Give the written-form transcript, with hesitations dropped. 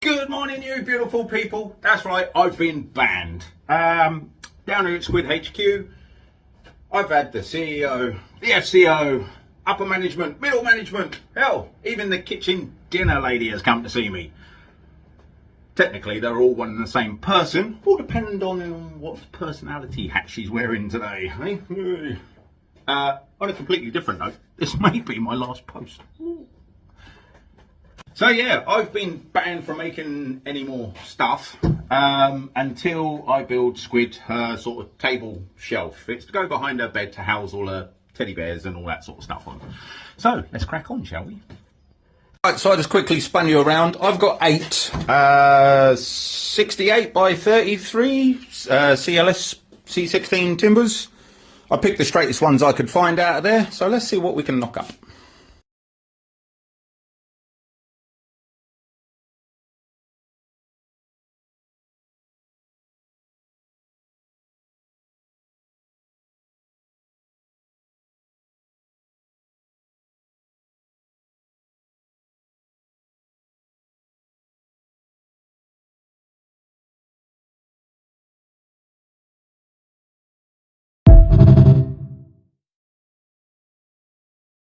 Good morning, you beautiful people. That's right, I've been banned. Down here at Squid HQ, I've had the CEO, the FCO, upper management, middle management, hell, even the kitchen dinner lady has come to see me. Technically, they're all one and the same person, all depend on what personality hat she's wearing today. Eh? On a completely different note, this may be my last post. So yeah, I've been banned from making any more stuff until I build Squid her sort of table shelf. It's to go behind her bed to house all her teddy bears and all that sort of stuff on. So let's crack on, shall we? Right, so I just quickly spun you around. I've got 8 68 by 33 CLS C16 timbers. I picked the straightest ones I could find out of there, so let's see what we can knock up.